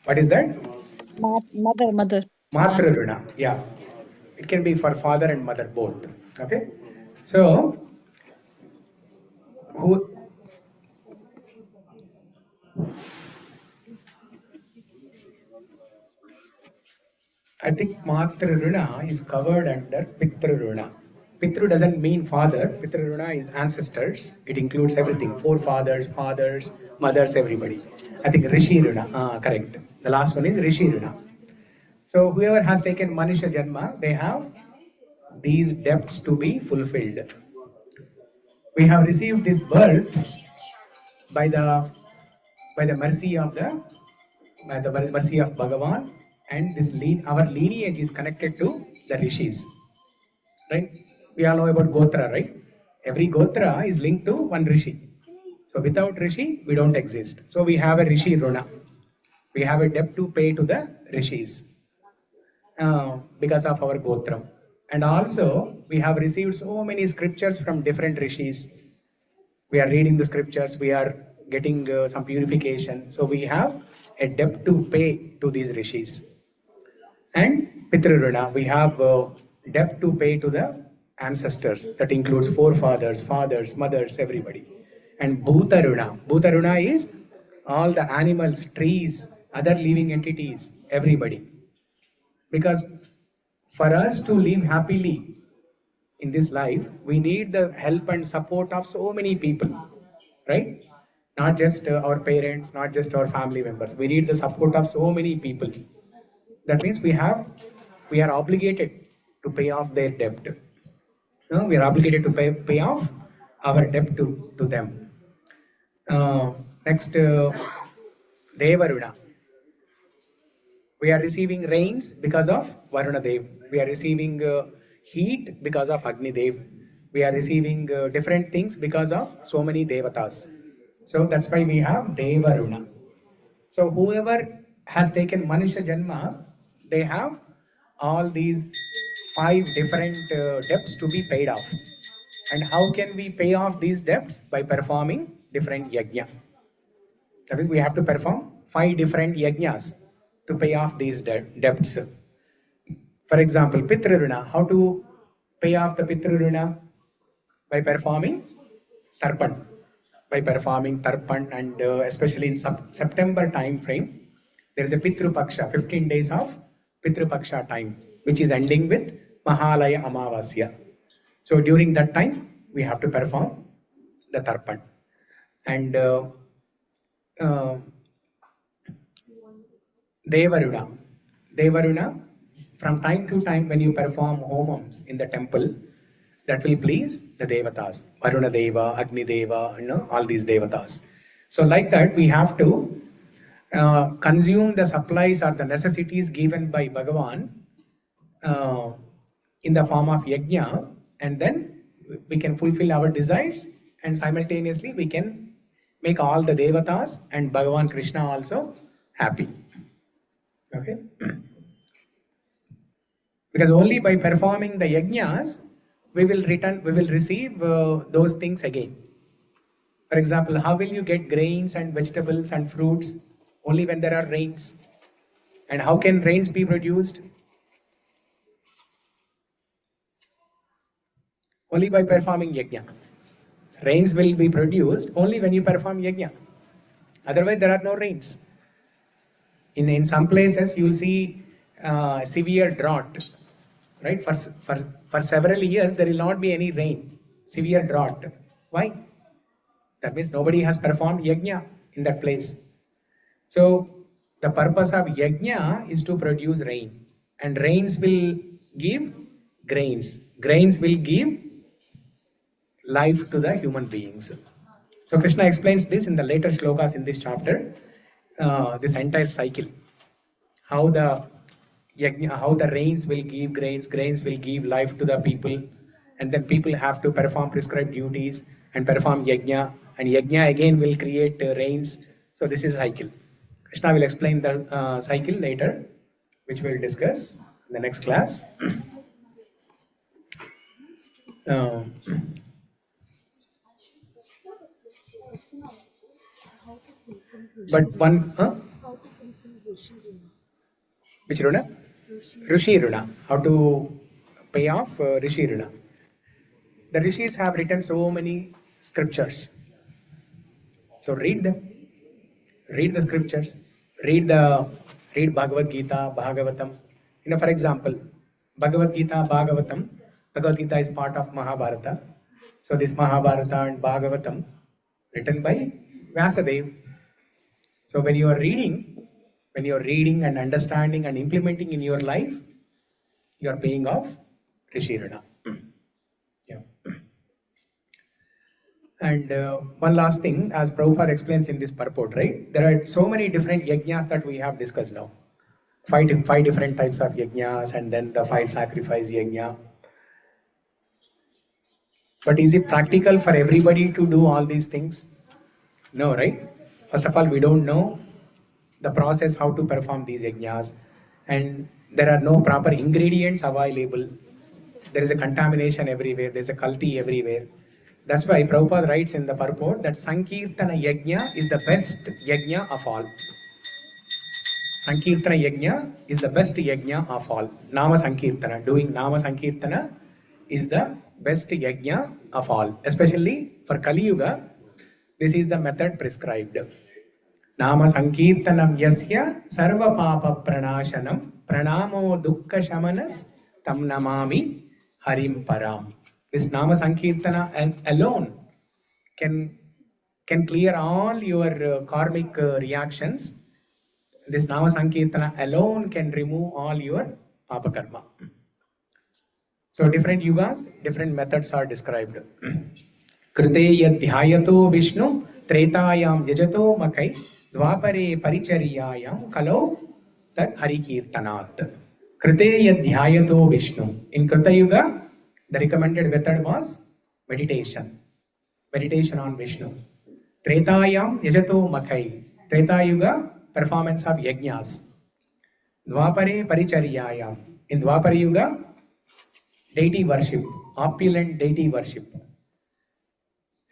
Speaker 1: What is that?
Speaker 6: Mother.
Speaker 1: Matra runa. Yeah. It can be for father and mother both. Okay. So, who? I think Matra runa is covered under Pitra runa. Pitru doesn't mean father. Pitra runa is ancestors. It includes everything: forefathers, fathers, mothers, everybody. I think Rishi runa. Correct. The last one is Rishi runa. So whoever has taken Manisha Janma, they have these debts to be fulfilled. We have received this birth by the mercy of Bhagavan, and our lineage is connected to the rishis, right? We all know about Gotra, right? Every Gotra is linked to one rishi. So without rishi, we don't exist. So we have a rishi runa. We have a debt to pay to the rishis because of our Gotra. And also, we have received so many scriptures from different rishis. We are reading the scriptures, we are getting some purification. So we have a debt to pay to these rishis. And Pitruruna, we have debt to pay to the ancestors. That includes forefathers, fathers, mothers, everybody. And Bhutaruna. Bhutaruna is all the animals, trees, other living entities, everybody. Because for us to live happily in this life, we need the help and support of so many people, right? Not just our parents, not just our family members. We need the support of so many people. That means we are obligated to pay off their debt. No, we are obligated to pay off our debt to them. Next, Devaruna. We are receiving rains because of Varuna Dev. We are receiving heat because of Agni Dev. We are receiving different things because of so many Devatas. So that's why we have Devaruna. So whoever has taken Manisha Janma, they have all these 5 different debts to be paid off. And how can we pay off these debts? By performing different yajna. That is, we have to perform 5 different yajnas to pay off these debts. For example, Pitruruna. How to pay off the Pitruruna? By performing Tarpan. By performing Tarpan, and especially in September time frame, there is a Pitru Paksha, 15 days of Pitru Paksha time, which is ending with Mahalaya Amavasya. So during that time, we have to perform the Tarpan. And Devaruna. Devaruna, from time to time when you perform homams in the temple, that will please the Devatas, Varuna Deva, Agni Deva, all these Devatas. So like that, we have to consume the supplies or the necessities given by Bhagavan in the form of yajna, and then we can fulfill our desires, and simultaneously we can make all the devatas and Bhagavan Krishna also happy. Okay? Because only by performing the yajnas we will receive those things again. For example, how will you get grains and vegetables and fruits? Only when there are rains. And how can rains be produced? Only by performing yajna. Rains will be produced only when you perform yajna. Otherwise, there are no rains. In some places, you will see severe drought. Right? For several years, there will not be any rain. Severe drought. Why? That means nobody has performed yajna in that place. So the purpose of yajna is to produce rain, and rains will give grains. Grains will give life to the human beings. So Krishna explains this in the later shlokas in this chapter, this entire cycle, how the yajna, how the rains will give grains, grains will give life to the people, and then people have to perform prescribed duties and perform yajna, and yajna again will create rains. So this is cycle. Krishna will explain the cycle later, which we will discuss in the next class. Um, but one, which Runa? Rishi Runa. How to pay off Rishi Runa. The Rishis have written so many scriptures. So read them. Read the scriptures. Read Bhagavad Gita, Bhagavatam. For example, Bhagavad Gita, Bhagavatam. Bhagavad Gita is part of Mahabharata. So this Mahabharata and Bhagavatam written by Vyasadeva. So when you are reading and understanding and implementing in your life, you are paying off Rishi Rana. Yeah. And one last thing, as Prabhupada explains in this purport, right? There are so many different yajnas that we have discussed now. Five different types of yajnas, and then the 5 sacrifice yajna. But is it practical for everybody to do all these things? No, right? First of all, we don't know the process how to perform these yajnas, and there are no proper ingredients available. There is a contamination everywhere, there is a kalti everywhere. That's why Prabhupada writes in the purport that Sankirtana Yajna is the best yajna of all. Sankirtana Yajna is the best yajna of all. Nama Sankirtana, doing Nama Sankirtana is the best yajna of all. Especially for Kali Yuga, this is the method prescribed. Nama Sankirtanam Yasya Sarva Papa Pranashanam Pranamo Dukkha Shamanas Tam Namami Harim Param. This Nama Sankirtana alone can clear all your karmic reactions. This Nama Sankirtana alone can remove all your Papa Karma. So different yugas, different methods are described. Krite Yadhyayato Viṣṇu Tretayam Yajato Makai Dvapare Paricharyayam Kalau Tad Harikirtanat. Krite Yadhyayato Viṣṇu. In Krita Yuga, the recommended method was meditation. Meditation on Viṣṇu. Tretayam Yajato Makai. Treta Yuga, performance of yajnas. Dvapare Paricharyayam. In Dvapara Yuga, deity worship, opulent deity worship.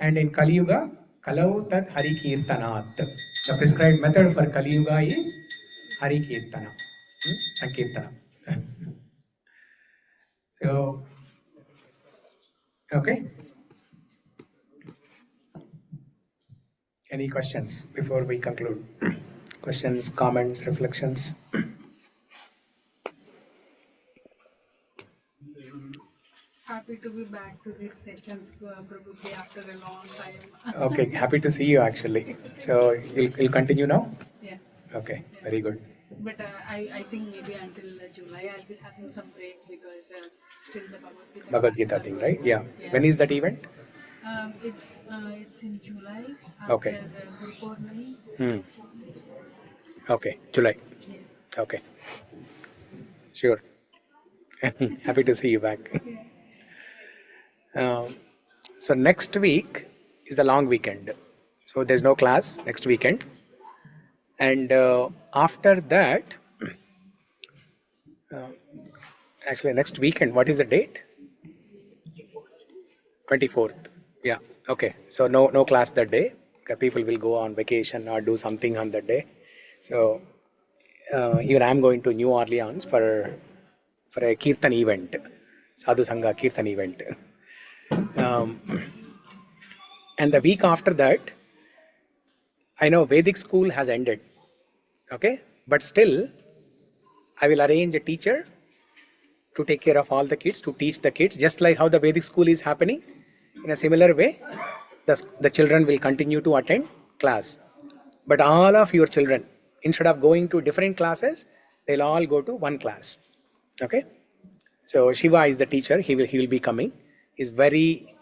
Speaker 1: And in Kali Yuga, Kalau Tat Hari Kirtanat. The prescribed method for Kali Yuga is Hari Kirtana, Sankirtana. So, okay. Any questions before we conclude? Questions, comments, reflections?
Speaker 2: Happy to be back to these sessions, probably after a long time.
Speaker 1: Okay, happy to see you actually. So you'll continue now?
Speaker 2: Yeah.
Speaker 1: Okay,
Speaker 2: Yeah.
Speaker 1: very good.
Speaker 2: But I think maybe until July I'll be having some breaks because still the
Speaker 1: Bhagavad Gita thing, right? Yeah.
Speaker 2: Yeah.
Speaker 1: When is that event?
Speaker 2: It's in July after
Speaker 1: Okay.
Speaker 2: Guru Purnami.
Speaker 1: Okay, July.
Speaker 2: Yeah.
Speaker 1: Okay. Sure. Happy to see you back. So next week is the long weekend. So there's no class next weekend. And after that, uh, actually next weekend, what is the date? 24th. Yeah. Okay. So no class that day. People will go on vacation or do something on that day. So even I'm going to New Orleans for a Kirtan event, Sadhu Sangha Kirtan event. Um, and the week after that, I know Vedic school has ended. Okay. But still, I will arrange a teacher to take care of all the kids, to teach the kids, just like how the Vedic school is happening. In a similar way, the children will continue to attend class. But all of your children, instead of going to different classes, they'll all go to one class. Okay. So Shiva is the teacher. He will be coming. He's very,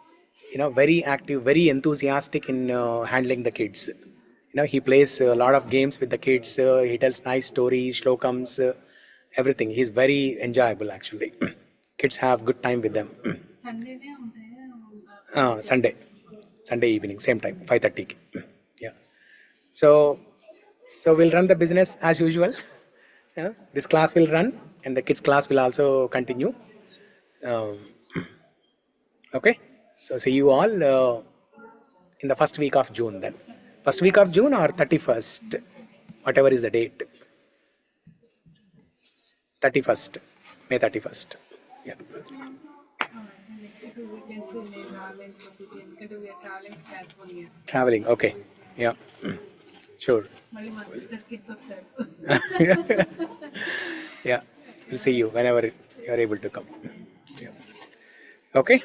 Speaker 1: very active, very enthusiastic in handling the kids. He plays a lot of games with the kids. He tells nice stories, shlokams, everything. He's very enjoyable actually. Kids have good time with them. Sunday evening, same time, 5:30. Yeah. So we'll run the business as usual. This class will run, and the kids class will also continue. Um, okay. So see you all in the first week of June then. First week of June or 31st, whatever is the date. 31st, May 31st. Yeah. Traveling. Okay. Yeah. Sure. Yeah. We'll see you whenever you are able to come. Yeah. Okay.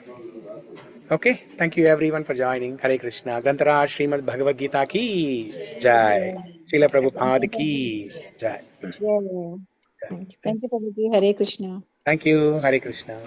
Speaker 1: Okay. Thank you everyone for joining. Hare Krishna. Grantaraj Srimad Bhagavad Gita ki jai. Srila Prabhupada ki jai.
Speaker 6: Yeah. Thank you. Thank you, Prabhuji. Hare Krishna.
Speaker 1: Thank you. Hare Krishna.